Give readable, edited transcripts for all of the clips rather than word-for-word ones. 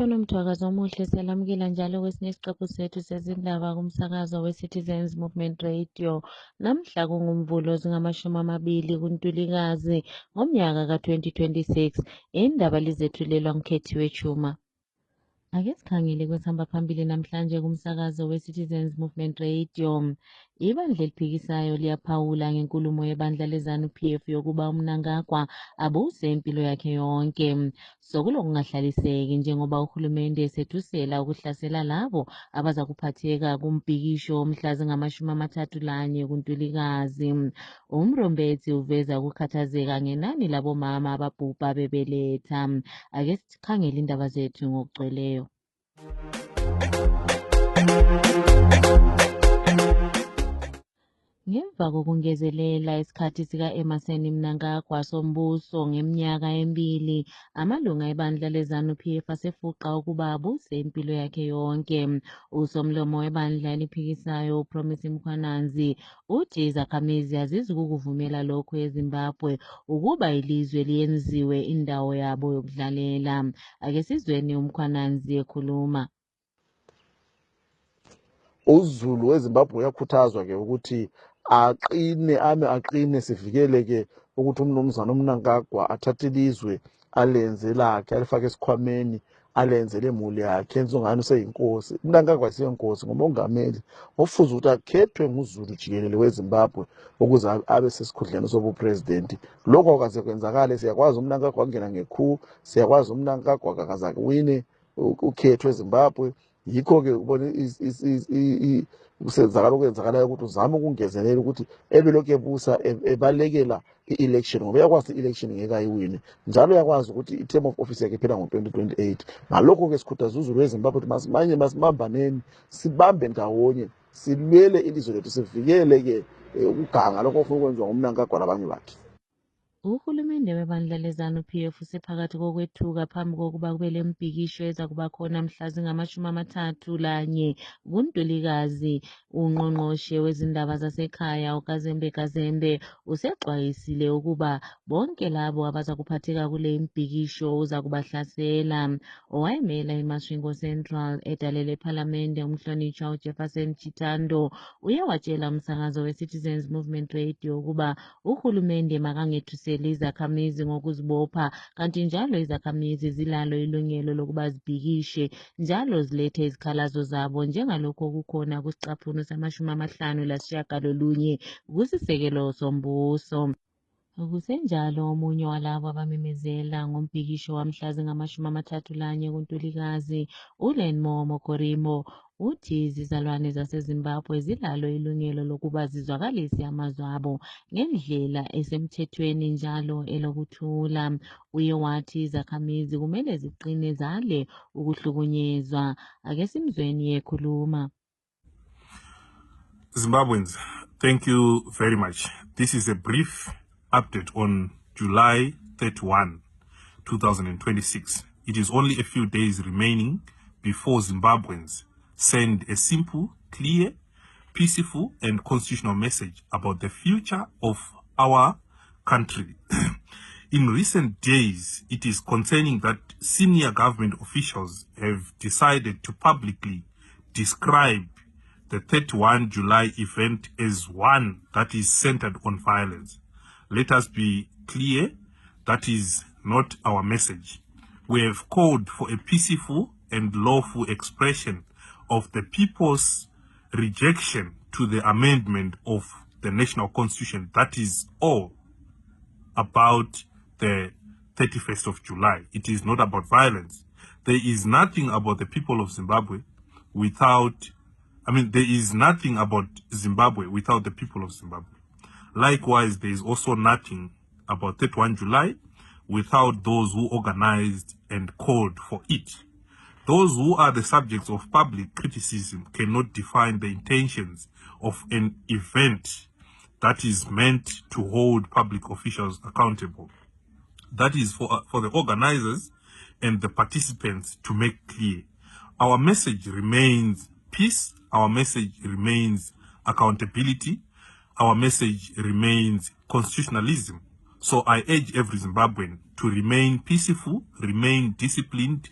Sawubona Mthwakazi omuhle, siyalamukela njalo kwesinye isiqephu sethu sezindaba kumsakazo we-Citizens Movement Radio. Namhla kungumvulo zingama-20 kuNtulikazi ngomnyaka ka-2026. Indaba lizethulelwa ngikhethiwe Chuma. Ake sikhangele kwesihamba phambili namhlanje kumsakazo we-Citizens Movement Radio. Ibandla eliphikisayo liyaphawula ngenkulumo yebandla leZANU-PF yokuba uMnangagwa abuse impilo yakhe yonke. Sokulokungahlaliseki njengoba uhulumende esethusela ukuhlasela labo abaza kuphatheka kumbhikisho omhla zingama-31 kuNtulikazi. UMrombethi uveza ukukhathazeka ngenani labomama ababhubha bebeletha. Ake sikhangele indaba zethu ngokugcweleyo. Ngemva kokungezelela isikhathi sika-Emmerson Mnangagwa sombuso ngeminyaka emibili, amalunga ebandla leZANU-PF asefuqa ukuba abuse impilo yakhe yonke. Usomlomo webandla eliphikisayo uPromise Mkhwananzi uthi izakhamizi azizukuvumela lokho eZimbabwe ukuba ilizwe liyenziwe indawo yabo yokudlalela. Ake sizweni uMkhwananzi ekhuluma. uZulu weZimbabwe uyakhuthazwa ke ukuthi aqine sivikeleke ukuthi umnumzana uMnangagwa athathe ilizwe alenze lakhe alifake esikhwameni alenzele imuli yakhe enzongani useyinkosi. uMnangagwa isiyinkosi ngomongameli ofuze ukuthi akhethwe nguZulu jikelele weZimbabwe ukuze abe sesikhundleni sobupresident. Lokho akaze kwenzakale. Siyakwazi uMnangagwa angena ngekhu, siyakwazi uMnangagwa akaze wine ukhetho eZimbabwe. Yikho-ke ubone kusenzakala okwenzakalayo ukuthi uzame ukungezelela ukuthi ebelokhu ebusa ebalekela i-election ngoba uyakwazi i-election ngeke ayiwine, njalo uyakwazi ukuthi i-term of office yakhe iphela ngo-2028. Ngalokho-ke sikhuthaza uZulu weZimbabwe ukuthi masibambaneni, sibambe ndawonye, silwele ilizwe lethu, sivikele-ke ukuganga lokho ofuna ukwenziwa nguMnangagwa labanye bakhe. Uhulumende webandla leZANU-PF usephakathi kokwethuka phambi kokuba kube lembhikisho eza kuba khona mhla zingama-31 kuNtulikazi. Ungqongqoshe wezindaba zasekhaya uKazembe Kazembe usexwayisile ukuba bonke labo abaza kuphatheka kule mbhikisho uza kubahlasela. Owayemela iMasvingo Central edalele ePhalamende umhlonitshwa uJefferson Chitando uye watshela umsakazo we-Citizens Movement Radio ukuba uhulumende makangethuse izakhamizi ngokuzibopha, kanti njalo izakhamizi zilalo ilungelo lokuba zibhikishe njalo zilethe izikhalazo zabo njengalokho okukhona kusicaphunu sama-59 kusisekelo sombuso. Kusenjalo omunye walabo abamemezela ngombhikisho wamhla zingama-31 kuNtulikazi, uLenmo Mokorimo, uthi izizalwane zaseZimbabwe zilalo ilungelo lokuba zizwakalise amazwi abo ngendlela esemthethweni njalo elokuthula. Uye wathi izakhamizi kumele ziqine zale ukuhlukunyezwa. Ake simzweni ekhuluma. Zimbabweans, thank you very much. This is a brief update on July 31, 2026. It is only a few days remaining before Zimbabweans send a simple, clear, peaceful and constitutional message about the future of our country. In recent days, it is concerning that senior government officials have decided to publicly describe the 31 July event as one that is centered on violence. Let us be clear, that is not our message. We have called for a peaceful and lawful expression of the people's rejection to the amendment of the national constitution. That is all about the 31st of July. It is not about violence. There is nothing about the people of Zimbabwe without, there is nothing about Zimbabwe without the people of Zimbabwe. Likewise, there is also nothing about 31 July without those who organized and called for it. Those who are the subjects of public criticism cannot define the intentions of an event that is meant to hold public officials accountable. That is for the organizers and the participants to make clear. Our message remains peace. Our message remains accountability. Our message remains constitutionalism. So I urge every Zimbabwean to remain peaceful, remain disciplined,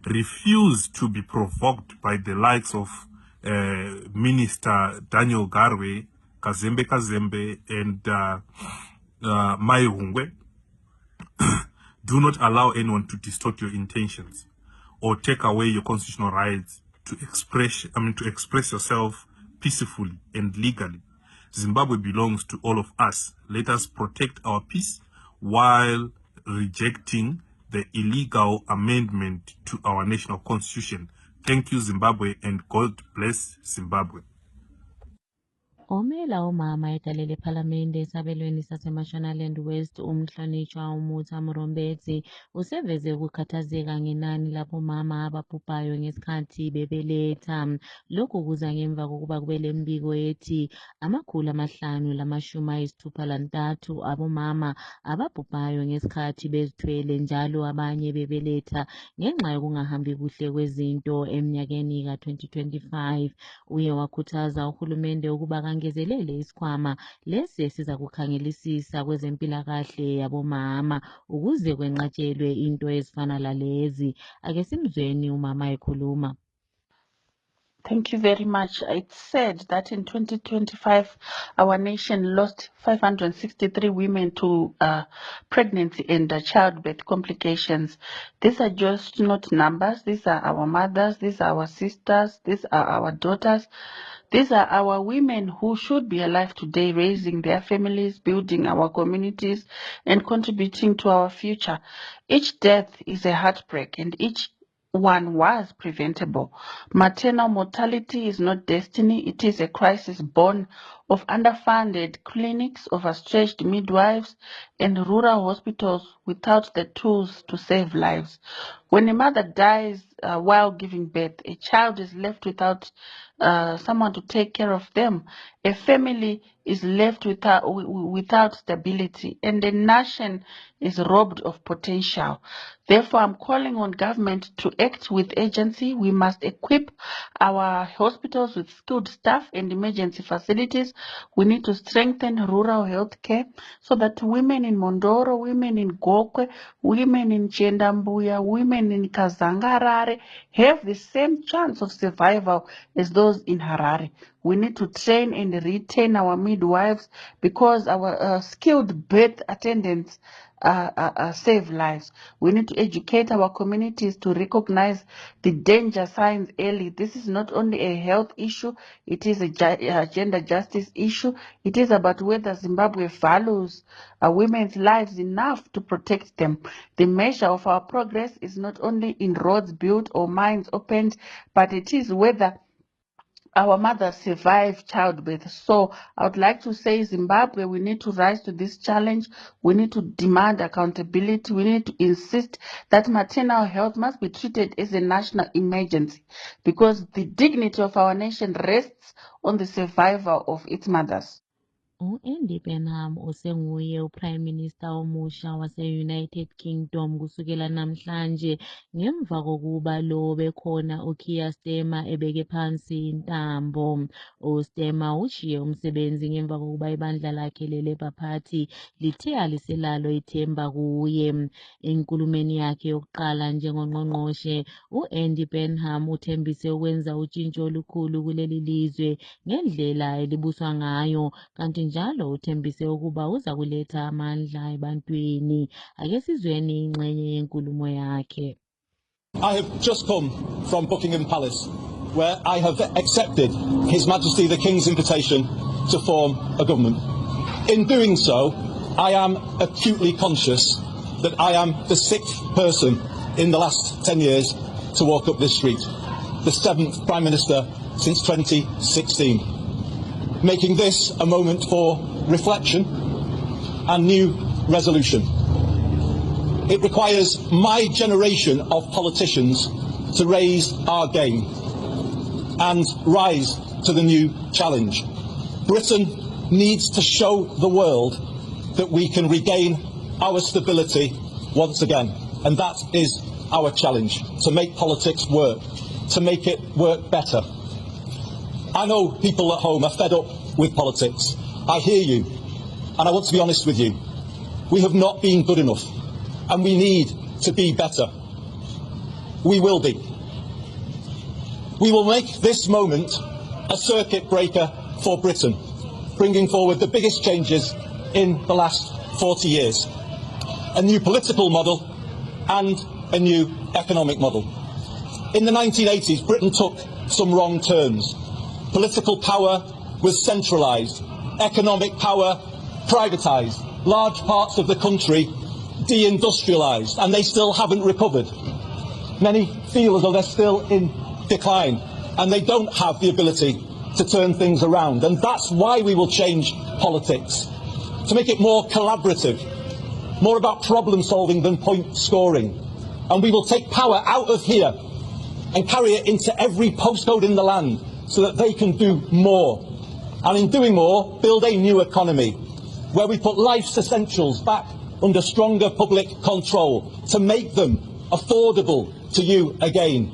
refuse to be provoked by the likes of Minister Daniel Garwe, Kazembe, and Mai Rungwe, do not allow anyone to distort your intentions or take away your constitutional rights to express yourself peacefully and legally. Zimbabwe belongs to all of us. Let us protect our peace while rejecting the illegal amendment to our national constitution. Thank you, Zimbabwe, and God bless Zimbabwe. Omela umama egalele ephalamende esabelweni saseMashonaland West umhlonitshwa uMutha Murombezi useveze ukukhathazeka ngenani labomama ababhubhayo ngesikhathi bebeletha. Lokhu kuza ngemva kokuba kube lembiko ethi 563 abomama ababhubhayo ngesikhathi bezithwele njalo abanye bebeletha ngenxa yokungahambi kuhle kwezinto eminyakeni ka-2025. Uye wakhuthaza uhulumende ukuba kangezelele isikhwama lesi siza kukhangelisisa kwezempilakahle yabomama ukuze kwenqatshelwe into ezifana lalezi. Ake simzweni umama ekhuluma. Thank you very much. It's said that in 2025, our nation lost 563 women to pregnancy and childbirth complications. These are just not numbers. These are our mothers. These are our sisters. These are our daughters. These are our women who should be alive today, raising their families, building our communities, and contributing to our future. Each death is a heartbreak, and each one was preventable. Maternal mortality is not destiny. It is a crisis born of underfunded clinics, overstretched midwives, and rural hospitals without the tools to save lives. When a mother dies while giving birth, a child is left without someone to take care of them. A family is left without stability, and the nation is robbed of potential. Therefore, I'm calling on government to act with urgency. We must equip our hospitals with skilled staff and emergency facilities. We need to strengthen rural health care so that women in Mondoro, women in Gokwe, women in Chendambuya, women in Kazangarare have the same chance of survival as those in Harare. We need to train and retain our midwives because our skilled birth attendants save lives. We need to educate our communities to recognize the danger signs early. This is not only a health issue, it is a gender justice issue. It is about whether Zimbabwe values women's lives enough to protect them. The measure of our progress is not only in roads built or mines opened, but it is whether our mothers survive childbirth. So I would like to say, Zimbabwe, we need to rise to this challenge. We need to demand accountability. We need to insist that maternal health must be treated as a national emergency because the dignity of our nation rests on the survival of its mothers. U-Andy Burnham usenguye uPrime Minister omusha wase-United Kingdom kusukela namhlanje ngemva kokuba lo bekhona uKeir Starmer ebeke phansi intambo. uStarmer ushiye umsebenzi ngemva kokuba ibandla lakhe le-Labour Party lithe aliselalo ithemba kuye. Enkulumeni yakhe yokuqala njengongqongqoshe, u-Andy Burnham uthembise ukwenza utshintsho olukhulu kuleli lizwe ngendlela elibuswa ngayo, kanti njalo uthembise ukuba uza kuletha amandla ebantwini. Ake sizweni ingxenye yenkulumo yakhe. I have just come from Buckingham Palace, where I have accepted His Majesty the King's invitation to form a government. In doing so, I am acutely conscious that I am the 6th person in the last 10 years to walk up this street, the 7th Prime Minister since 2016, making this a moment for reflection and new resolution. It requires my generation of politicians to raise our game and rise to the new challenge. Britain needs to show the world that we can regain our stability once again, and that is our challenge, to make politics work, to make it work better. I know people at home are fed up with politics. I hear you, and I want to be honest with you. We have not been good enough, and we need to be better. we will be. We will make this moment a circuit breaker for Britain, bringing forward the biggest changes in the last 40 years. A new political model and a new economic model. In the 1980s, Britain took some wrong turns. Political power was centralised, economic power privatised, large parts of the country deindustrialised, and they still haven't recovered. Many feel as though they're still in decline, and they don't have the ability to turn things around. And that's why we will change politics, to make it more collaborative, more about problem solving than point scoring. And we will take power out of here and carry it into every postcode in the land so that they can do more. And in doing more, build a new economy where we put life's essentials back under stronger public control to make them affordable to you again.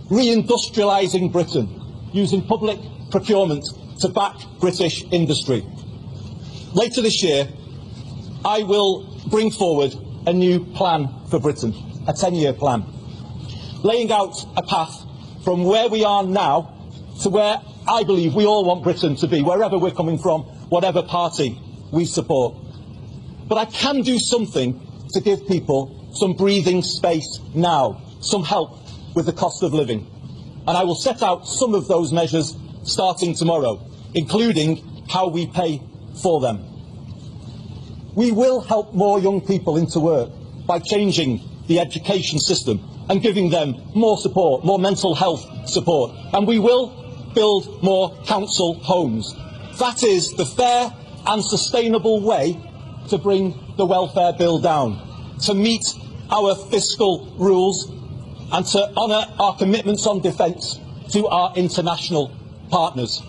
Reindustrialising Britain, using public procurement to back British industry. Later this year, I will bring forward a new plan for Britain, a 10-year plan, laying out a path from where we are now to where I believe we all want Britain to be, wherever we're coming from, whatever party we support. But I can do something to give people some breathing space now, some help with the cost of living. And I will set out some of those measures starting tomorrow, including how we pay for them. We will help more young people into work by changing the education system and giving them more support, more mental health support. And we will build more council homes. That is the fair and sustainable way to bring the welfare bill down, to meet our fiscal rules and to honour our commitments on defence to our international partners.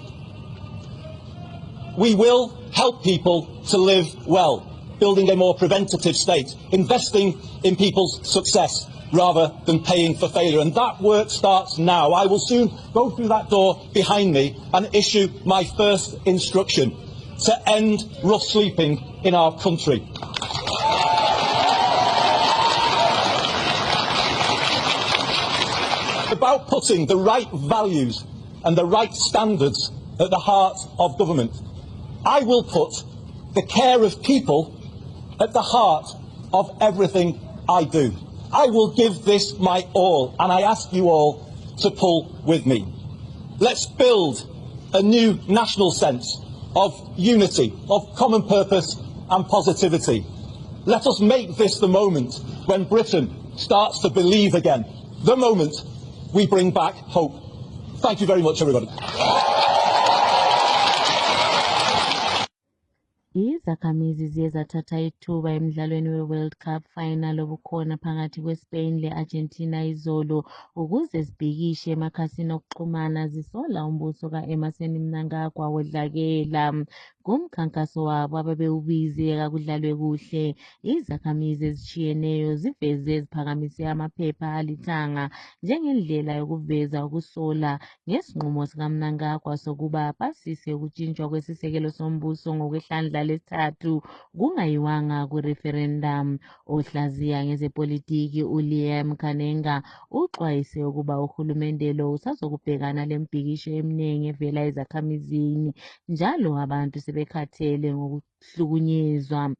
We will help people to live well, building a more preventative state, investing in people's success rather than paying for failure. And that work starts now. I will soon go through that door behind me and issue my first instruction to end rough sleeping in our country. About putting the right values and the right standards at the heart of government. I will put the care of people at the heart of everything I do. I will give this my all, and I ask you all to pull with me. Let's build a new national sense of unity, of common purpose and positivity. Let us make this the moment when Britain starts to believe again, the moment we bring back hope. Thank you very much, everybody. Izakhamizi ziye zathatha ithuba emidlalweni we-World Cup final obukhona phakathi kweSpain le-Argentina izolo ukuze zibhikishe emakhasini okuxhumana zisola umbuso ka-Emmerson Mnangagwa wodlakela. Kumkhankaso wabo ababewubizeka kudlalwe kuhle, izakhamizi ezishiyeneyo ziveze ziphakamise amaphepha alithanga njengendlela yokuveza ukusola ngesinqumo sikaMnangagwa sokuba apasise ukutshintshwa kwesisekelo sombuso ngokwehlandla lesithathu kungayiwanga ku-referendum. Ohlaziya ngezepolitiki uLiam Kanenga uxwayise ukuba uhulumende lo usazokubhekana lembhikisho eminingi evela ezakhamizini njalo abantu sebekhathele ngokuhlukunyezwa.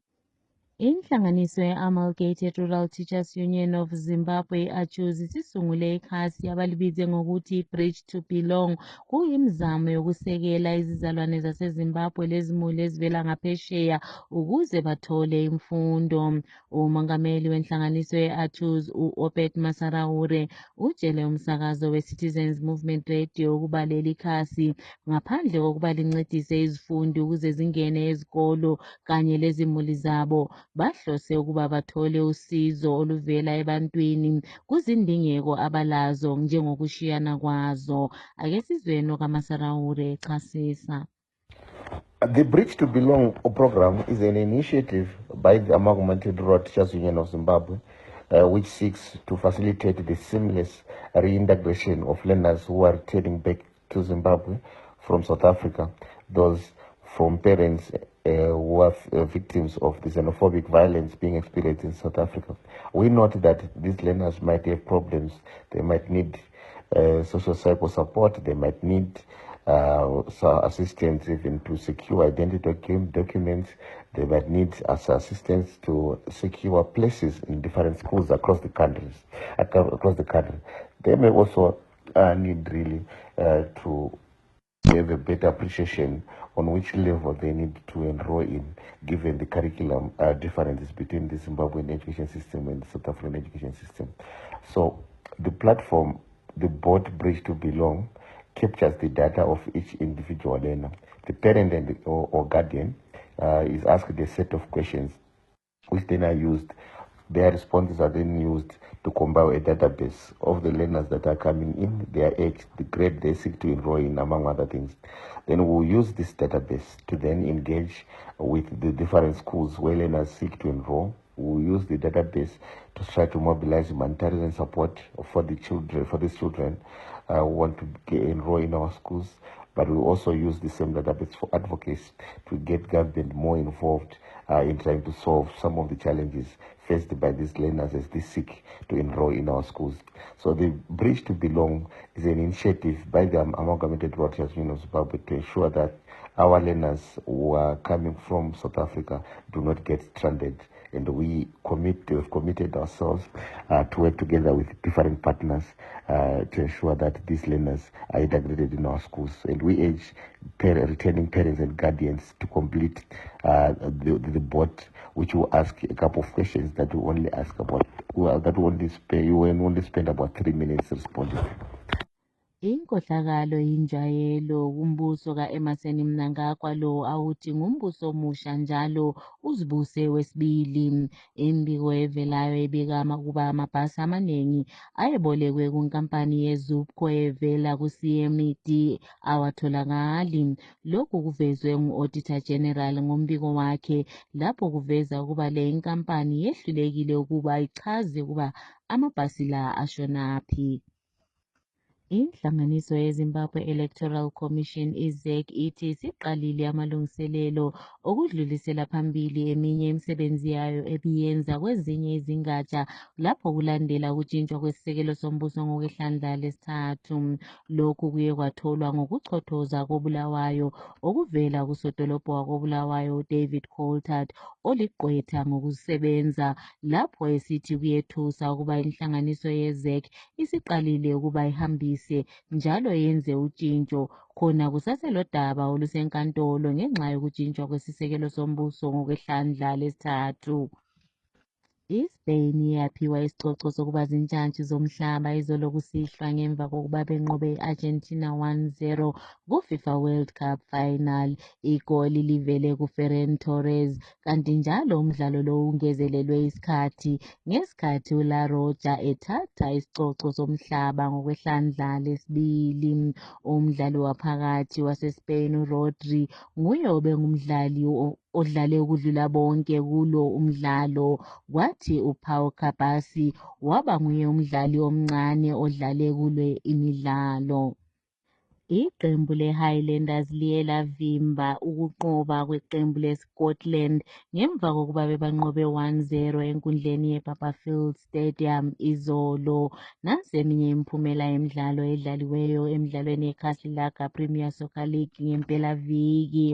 Inhlanganiso ye-Amalgamated Rural Teachers Union of Zimbabwe ATUZ isisungule ikhasi abalibize ngokuthi Bridge to Belong, kuyimizamo yokusekela izizalwane zaseZimbabwe lezimuli ezivela ngaphesheya ukuze bathole imfundo. Umongameli wenhlanganiso ye-ATUZ u-Obed Masaraure utshele umsakazo we-Citizens Movement Radio ukuba leli khasi ngaphandle kokuba lincedise izifundi ukuze zingene ezikolo kanye lezimuli zabo bahlose ukuba bathole usizo oluvela ebantwini kuzindingeko abalazo njengokushiyana kwazo. Ake sizweni kaMasaraure echasisa. The Bridge to Belong program is an initiative by the Amalgamated Rural Teachers Union of Zimbabwe, which seeks to facilitate the seamless reintegration of learners who are returning back to Zimbabwe from South Africa, those from parents who are victims of the xenophobic violence being experienced in South Africa. We note that these learners might have problems. They might need social psycho support. They might need assistance even to secure identity documents. They might need assistance to secure places in different schools across the country. They may also need really to have a better appreciation on which level they need to enroll in, given the curriculum differences between the Zimbabwean education system and the South African education system. So the platform, the board Bridge to Belong, captures the data of each individual learner. The parent and or guardian is asked a set of questions which then are used. Their responses are then used to compile a database of the learners that are coming in, their age, the grade they seek to enroll in, among other things. Then we'll use this database to then engage with the different schools where learners seek to enroll. We'll use the database to try to mobilize humanitarian support for the children, for these children who want to enroll in our schools. But we also use the same database for advocates to get government more involved in trying to solve some of the challenges faced by these learners as they seek to enroll in our schools. So the Bridge to Belong is an initiative by the Amalgamated Rod Teachers Union of Zimbabwe to ensure that our learners who are coming from South Africa do not get stranded. And we have committed ourselves to work together with different partners to ensure that these learners are integrated in our schools. And we urge returning parents and guardians to complete the board, which will ask a couple of questions that will only ask about, you will only spend about 3 minutes responding. Inkohlakalo yinjayelo kumbuso ka-Emmerson Mnangagwa lo awuthi ngumbuso omusha njalo uzibuse wesibili. Imbiko evelayo ebika ukuba amabhasi amaningi ayebolekwe kunkampani yeZUPCO evela ku-CMED awatholakali. Lokhu kuvezwe ngu-Auditor General ngombiko wakhe lapho kuveza ukuba le inkampani yehlulekile ukuba ichaze ukuba amabhasi la ashonaphi. Inhlanganiso yeZimbabwe Electoral Commission iZEC ithi isiqalile amalungiselelo okudlulisela phambili eminye imisebenzi yayo ebiyenza kwezinye izingatsha lapho kulandela ukutshintshwa kwesisekelo sombuso ngokwehlandla lesithathu. Lokhu kuye kwatholwa ngokuchothoza koBulawayo okuvela kusodolobho wakoBulawayo David Coulthard oligqwetha ngokusebenza lapho esithi kuyethusa ukuba inhlanganiso yeZEC isiqalile ukuba ihambise njalo yenze utshintsho khona kusaselodaba olusenkantolo ngenxa yokutshintshwa kwesisekelo sombuso ngokwehlandla lesithathu. iSpain yaphiwa isicoco sokuba zintshantshi zomhlaba izolo kusihlwa ngemva kokuba benqobe i-Argentina 1-0 ku-FIFA World Cup final. Igoli livele kuFerran Torres, kanti njalo umdlalo lo ungezelelwe isikhathi ngesikhathi uLa Roja ethatha isicoco somhlaba ngokwehlandla lesibili. Umdlali waphakathi waseSpain uRodri nguye obengumdlali odlale ukudlula bonke kulo umdlalo, kwathi uPau Capasi waba nguye umdlali omncane odlale kule imidlalo. Iqembu leHighlanders liye lavimba ukunqoba kweqembu leScotland ngemva kokuba bebanqobe 1-0 enkundleni yeBarberfield Stadium izolo. Nansi eminye imiphumela yemidlalo edlaliweyo emidlalweni yeCastlelaga Premier Soccer League ngempelaviki.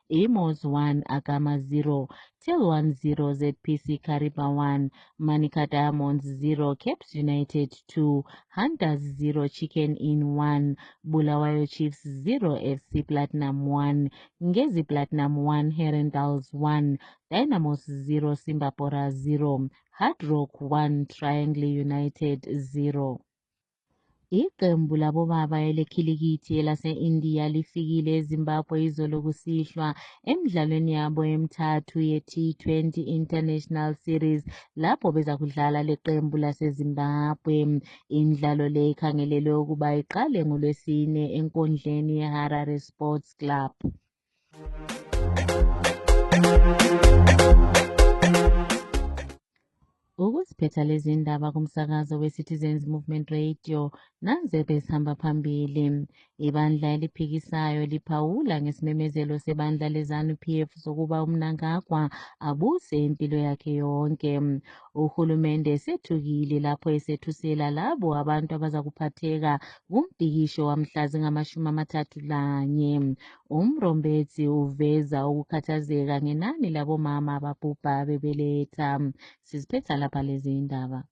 Imoz 1 Agama 0, Till 1-0 ZPC Kariba 1, Manica Diamonds 0, Caps United 2, Hunters 0, Chicken Inn 1, Bulawayo Chiefs 0, FC Platinum 1, Ngezi Platinum 1, Herendals 1, Dynamos 0, Simbapora 0, Hard Rock 1, Triangle United 0. Iqembu labobaba elekhilikithi elase-India lifikile eZimbabwe izolo kusihlwa emidlalweni yabo emithathu ye-T20 International Series lapho beza kudlala leqembu laseZimbabwe. Imidlalo le ikhangelelwe ukuba iqale ngoLwesine enkundleni yeHarare Sports Club. Ukusiphetha lezi ndaba kumsakazo we-Citizens Movement Radio naze besihamba phambili. Ibandla eliphikisayo liphawula ngesimemezelo sebandla leZANU-PF sokuba uMnangagwa abuse impilo yakhe yonke. Uhulumende esethukile lapho esethusela labo abantu abaza kuphatheka kumbhikisho wamhla zingama-31. UMrombethi uveza ukukhathazeka ngenani labomama ababhubha bebeletha. Siziphetha lapha lezi ndaba.